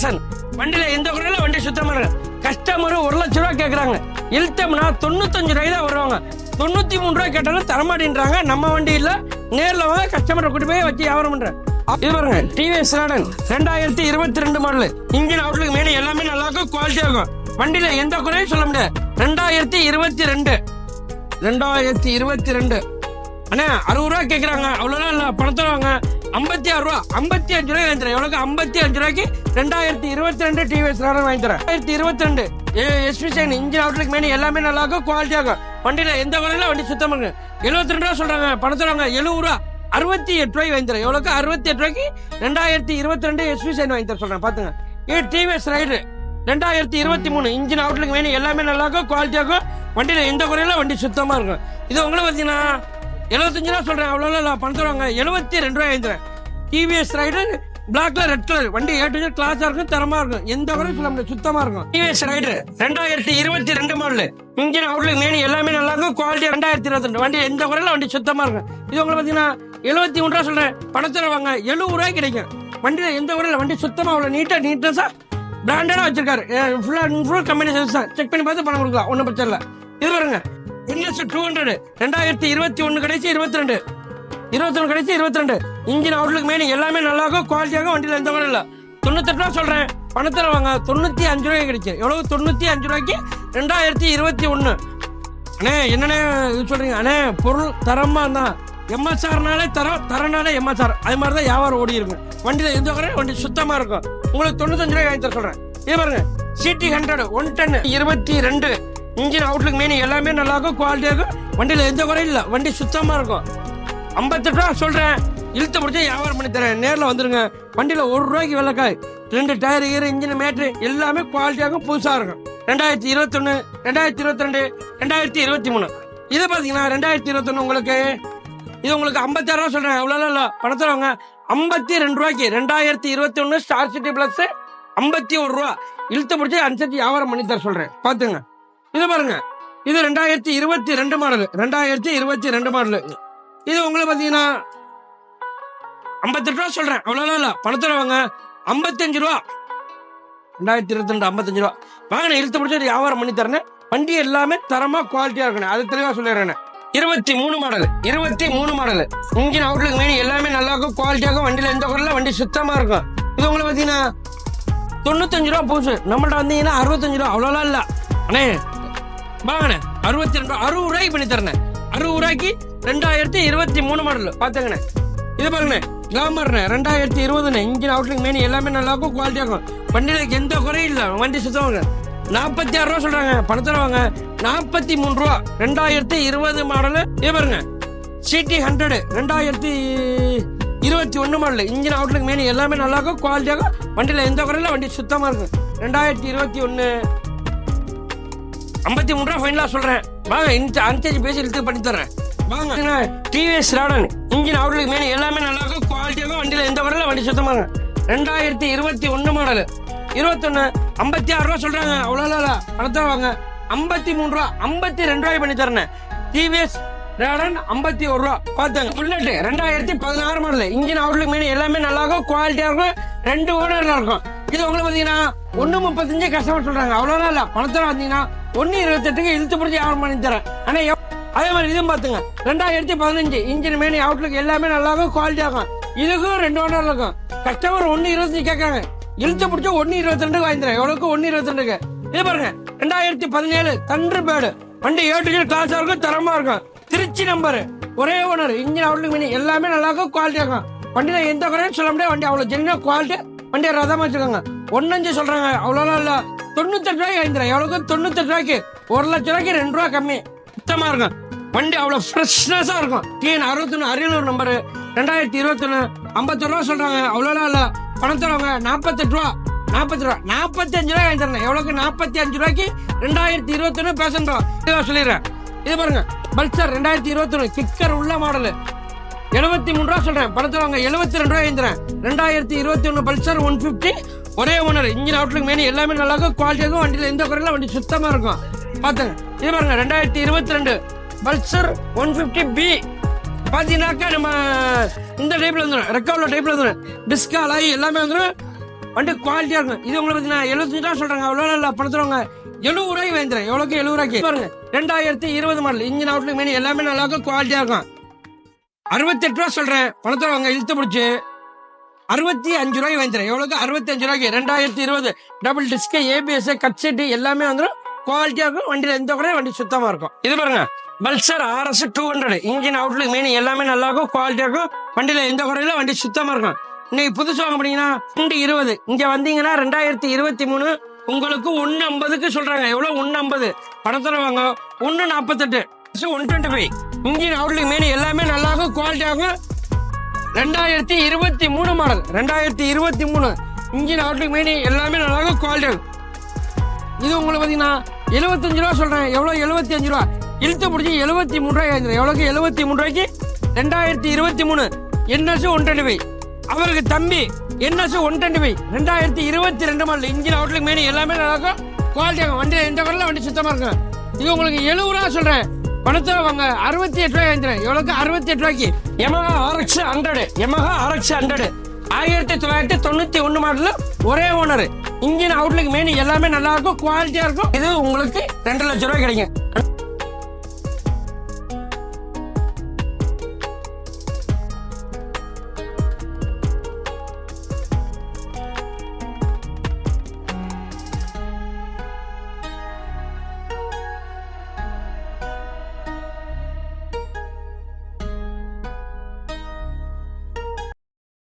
Percent. வண்டியில எந்த குறையில வண்டி சுத்தமா இருக்கு. கஸ்டமர் 1 லட்ச ரூபா கேட்கறாங்க. இழுத்தம்னா 95 ரூபாய் தான் வருவாங்க. 93 ரூபாய் கேட்டாலும் தரமாட்டேன்றாங்க. நம்ம வண்டி இல்ல, நேரில் வாங்க, கஸ்டமரை கூட்டி போய் வச்சு வியாபாரம் பண்றேன். இது பாருங்க TVS Raider 2022 model. Engine outlook மேனி எல்லாமே நல்லா இருக்கும், குவாலிட்டியா இருக்கும். வண்டியில எந்த குறையும் சொல்ல முடியாது. 2022 அண்ணா 60 ரூபா கேட்கறாங்க. அவ்வளோதான் இல்லை, பணத்தை வாங்க. 56 ரூபா, 55 ரூபாய் வாங்கி தரேன். எவ்வளோக்கு? 55 ரூபாய்க்கு 2022 டிவிஎஸ் ராடன் வாங்கி தரேன். 2022 எஸ்பிசைன் இன்ஜின் அவுட்லுக் மேனி எல்லாமே நல்லா இருக்கும், குவாலிட்டியா இருக்கும். வண்டியில எந்த குறையில வண்டி சுத்தம் இருக்கு. 72 ரூபா சொல்றாங்க, பணத்தை வாங்க. 70 ரூபா, 68 ரூபாய்க்கு வாங்கி தரேன். எவ்வளோக்கு? 68 ரூபாய்க்கு 2022 எஸ்பிசைன் வாங்கி தர சொல்றேன். பாத்துங்க. இது டிவிஎஸ் ரைடர் 2023 இன்ஜின் அவுட்லுக் மேனி எல்லாமே நல்லா இருக்கும், குவாலிட்டியா இருக்கும். வண்டியில எந்த குறையில வண்டி சுத்தமா இருக்கும். இது உங்களை பார்த்தீங்கன்னா 75 ரூபா சொல்றேன். அவ்வளோ பணத்தை வாங்க. 72 ரூபாய் வாங்கிக்கிறேன். டிவிஎஸ் ரைடர் பிளாக்ல ரெட் கலர் வண்டி ஏட்டு கிளாஸா இருக்கும், தரமா இருக்கும். எந்த குறையும் சொல்ல முடியாது, சுத்தமா இருக்கும். TVS Raider 2022 model. Engine outlook மேனி எல்லாமே நல்லா இருக்கும், குவாலிட்டி. 2022 வண்டி எந்த குறையில வண்டி சுத்தமா இருக்கும். இது உங்களை பார்த்தீங்கன்னா 73 ரூபா சொல்றேன். பணத்தில் வாங்க. 70 ரூபாய் கிடைக்கும். வண்டியில எந்த குறையில வண்டி சுத்தமா அவ்வளோ நீட்னஸா பிராண்டடா வச்சிருக்காரு. ஃபுல் கம்பெனி சர்வீஸ் தான். செக் பண்ணி பார்த்து பணம் கொடுக்கலாம், ஒன்றும் பிரச்சனை இல்லை. இது பாருங்க NS 200 2021 கடைசி 21 கடைசி 22. இன்ஜின் அவுட்லுக் மேனி எல்லாமே நல்லா இருக்கும், குவாலிட்டியாக. வண்டியில் எந்த குறையும் இல்லை. 98 ரூபா சொல்றேன். பணத்தில் வாங்க. 95 ரூபாய்க்கு கிடைக்கும். எவ்வளவு? 95 ரூபாய்க்கு 2021. அண்ணே என்னண்ணே இது சொல்றீங்க? அண்ணே பொருள் தரமா தான். MSRனாலே தரனாலே MSR. அது மாதிரி தான் வியாபாரம் ஓடி இருக்கும். வண்டியில எந்த குறையும் வண்டி சுத்தமா இருக்கும். உங்களுக்கு 95 ரூபாய் வாங்கி தர சொல்றேன். இது பாருங்க CT 100 110 22 இன்ஜின் அவுட்லுக் மேனி எல்லாமே நல்லா இருக்கும், குவாலிட்டியா இருக்கும். வண்டியில எந்த குறையும் இல்லை, வண்டி சுத்தமா இருக்கும். 58 ரூபா சொல்றேன். இழுத்து முடிச்சு வியாபாரம் பண்ணி தரேன். நேரில் வந்துருங்க. வண்டியில 1 ரூபாய்க்கு வெள்ளக்காய். 2 டயர் இன்ஜின் மேட்ரு எல்லாமே குவாலிட்டியாகும், புதுசா இருக்கும். 2021 2022 2023 இது பாத்தீங்கன்னா 2021 உங்களுக்கு. இது உங்களுக்கு 56 ரூபா சொல்றேன். அவ்வளோ இல்லை, பணத்தை வாங்க. 52 ரூபாய்க்கு 2021 ஸ்டார் சிட்டி பிளஸ் 51 ரூபா. இழுத்து முடிச்சு அனுசரிச்சு வியாபாரம் பண்ணி தர சொல்றேன். பாத்துங்க. இது பாருங்க இது 2022 மாடல். 2022 மாடல். இது உங்களுக்கு பாத்தீங்கன்னா 58 ரூபா சொல்றேன். அவ்வளோ இல்லை, பணத்தை வாங்க. 55 ரூபா. 2022 55 ரூபா வாங்க. இழுத்து முடிச்சு வியாபாரம் பண்ணி தரேன். வண்டி எல்லாமே தரமா குவாலிட்டியா இருக்கணும், அது தெளிவா சொல்லிடுறேன். 23 மாடல். 23 மாடல். இன்ஜின் அவுட்லுக் மேனி எல்லாமே நல்லா இருக்கும், குவாலிட்டியா இருக்கும். வண்டியில எந்த குறையில வண்டி சுத்தமா இருக்கும். இது உங்களுக்கு பாத்தீங்கன்னா 95 ரூபா புதுசு. நம்மள்ட்ட வந்தீங்கன்னா 65 ரூபா. அவ்வளோலாம் இல்ல அண்ணே, வாங்கண்ணே. 62 ரூபா 60 ரூபாய்க்கு பண்ணி தரேன். 60 ரூபாய்க்கு 2023 மாடல். பாத்துங்கண்ணே. இது பாருங்கண்ணே கிளாமர்ண்ணே 2020. இன்ஜின் அவுட்லுக் மேனி எல்லாமே நல்லா இருக்கும், குவாலிட்டியா இருக்கும். வண்டியில எந்த குறையும் இல்லை, வண்டி சுத்தமா இருக்கும். 46 ரூபா சொல்றாங்க. பணத்தில் வாங்க. 43 ரூபா 2020 மாடல். இது பாருங்க CT 100 2021 மாடல். இன்ஜின் அவுட்லுக் மேனி எல்லாமே நல்லா இருக்கும், குவாலிட்டியாக. வண்டியில எந்த குறையில வண்டி சுத்தமா இருக்கும். 2021 53 ரூபா ஃபைனலா சொல்றேன். வாங்க அனுசரிச்சு பேசி இழுத்து பண்ணி தர்றேன். வாங்க. டிவிஎஸ் ராடன் இன்ஜின் அவுட்லுக் மேனி எல்லாமே நல்லா இருக்கும், குவாலிட்டியாக. வண்டியில எந்த குறையில வண்டி சுத்தமா இருக்கும். 2021 மாடல். 21 56 ரூபா சொல்றாங்க. அவ்வளோ இல்லை, பணத்தை வாங்க. 53 ரூபா 52 ரூபாய் பண்ணி தரேன். டிவிஎஸ் ராடன் 51 ரூபா. பார்த்தாங்க. Bullet 2016 model. இன்ஜின் அவுட்லுக் மேனி எல்லாமே நல்லா இருக்கும், குவாலிட்டியா இருக்கும். 2 ஓனர்ல இருக்கும். இது உங்களுக்கு பாத்தீங்கன்னா 135 கஸ்டமர் சொல்றாங்க. அவ்வளோ இல்லை, பணத்தை வந்தீங்கன்னா 128க்கு இழுத்து பிடிச்சி வியாபாரம் பண்ணி தரேன். ஆனா அதே மாதிரி இதுவும் பாத்துங்க 2015 இன்ஜின் மேனி அவுட்லுக் எல்லாமே நல்லா இருக்கும், குவாலிட்டியா இருக்கும். இதுக்கும் 2 ஓனர்ல இருக்கும். கஸ்டமர் 125 கேட்கறாங்க. இழுத்து பிடிச்சா 122 வாங்கிக்கிறேன். எவ்வளவுக்கு? 122. இது பாருங்க 2017 தண்டர் பேர்டு. வண்டி ஏட்டு கிளாஸா இருக்கும், தரமா இருக்கும். திருச்சி நம்பர், ஒரே ஓனர். இன்ஜின் அவுட்லுக் மேனி எல்லாமே நல்லா இருக்கும், குவாலிட்டியா இருக்கும். வண்டியில எந்த குறையும் சொல்ல முடியாது. வண்டி அவ்வளவு ஜென்யூனா குவாலிட்டி. வண்டியை ரதமா வச்சுக்கோங்க. 1.5 சொல்றாங்க. அவ்வளோலாம் இல்ல, 98 ரூபாய்க்கு வாங்கிக்கிறேன். எவ்வளவுக்கு? 98 ரூபாய்க்கு. 1 லட்ச ரூபாய்க்கு 2 ரூபா கம்மி. சுத்தமா இருக்கும். வண்டி அவ்வளவு ஃப்ரெஷ்னஸா இருக்கும். TN 61 Ariyalur number. 2021 51 ரூபா சொல்றாங்க. அவ்வளோலாம் இல்ல, பணத்தை வாங்க. 48 ரூபா 40 ரூபா 45 ரூபாய் வாங்கி தரேன். எவ்வளவுக்கு? 45 ரூபாய்க்கு 2021 பேசன் ரூபா. சொல்லிடுறேன். இது பாருங்க பல்சர் 2021 கிக்கர் உள்ள மாடல். 73 ரூபா சொல்றேன். பணத்தை வாங்க. 72 ரூபாய் வாங்கி தரேன். 2021 பல்சர் 150 ஒரே ஓனர். இன்ஜின் அவுட்லுக் மேனி எல்லாமே நல்லா இருக்கும், குவாலிட்டியா இருக்கும். வண்டியில எந்த குறையில வண்டி சுத்தமா இருக்கும். பாத்துங்க. இது பாருங்க 2022 பல்சர் 150B. பாத்தீங்கன்னாக்கா நம்ம இந்த டைப்ல வந்துடும், ரெக்கார்ட்ல டைப்ல வந்துடும். டிஸ்கால் ஆகி எல்லாமே வந்துடும். வண்டி குவாலிட்டியா இருக்கும். இது உங்களுக்கு பார்த்தீங்கன்னா 75 ரூபா சொல்றாங்க. அவ்வளோ இல்லை பணத்துறவங்க 70 ரூபாய்க்கு வாங்கிக்கிறேன். எவ்வளோக்கு 70 ரூபாய்க்கு பாருங்க. 2020 மாடல் இன்ஜின் அவுட்லுக் மெயின் எல்லாமே நல்லா இருக்கும், குவாலிட்டியா இருக்கும். 68 ரூபா சொல்றேன். பணத்துறவங்க இழுத்து பிடிச்சி 65 ரூபாய்க்கு வாங்கிக்கிறேன். எவ்வளோக்கு 65 ரூபாய்க்கு 2020 double disk ABS cut set எல்லாமே வந்துடும், குவாலிட்டியா இருக்கும். வண்டியில எந்த குறையும், வண்டி சுத்தமா இருக்கும். இது பாருங்க Pulsar RS 200 engine Outlook main எல்லாமே நல்லா இருக்கும், குவாலிட்டியா இருக்கும். வண்டியில எந்த குறையில, வண்டி சுத்தமா இருக்கும். இன்னைக்கு புதுசு வாங்க போனீங்கன்னா 220 இங்க வந்தீங்கன்னா 2023 உங்களுக்கு 150க்கு சொல்றாங்க. எவ்வளவு 150 பணத்துல வாங்க 148 125 இன்ஜின் அவுட்லுக் மெயின் எல்லாமே நல்லா இருக்கும், குவாலிட்டியா இருக்கும். 2023 மாடல் 2023 இன்ஜின் அவுட்லுக் மெயின் எல்லாமே நல்லா இருக்கும், குவாலிட்டியா இருக்கும். இது உங்களுக்கு பாத்தீங்கன்னா 75 ரூபா சொல்றேன். எவ்வளவு 75 ரூபா இழுத்து பிடிச்சி 73 ரூபாய் வாங்கிக்கிறேன். எவ்வளவுக்கு 73 ரூபாய்க்கு 2023 NS 125 அவருக்கு தம்பி NS 125 2022 model engine Outlook main எல்லாமே நல்லா இருக்கும், குவாலிட்டியா. வண்டி எந்த குறையில, வண்டி சுத்தமா இருக்கும். இது உங்களுக்கு 70 ரூபா சொல்றேன். பணத்தை வாங்க 68 ரூபாய் வாங்கிக்கிறேன். எவ்வளவுக்கு 68 ரூபாய்க்கு Yamaha RX 100 Yamaha RX 100 1991 model ஒரே ஓனர் இன்ஜின் அவுட்லுக் மெயின் எல்லாமே நல்லா இருக்கும், குவாலிட்டியா இருக்கும். இது உங்களுக்கு 2 லட்சம் ரூபாய் கிடைக்கும்.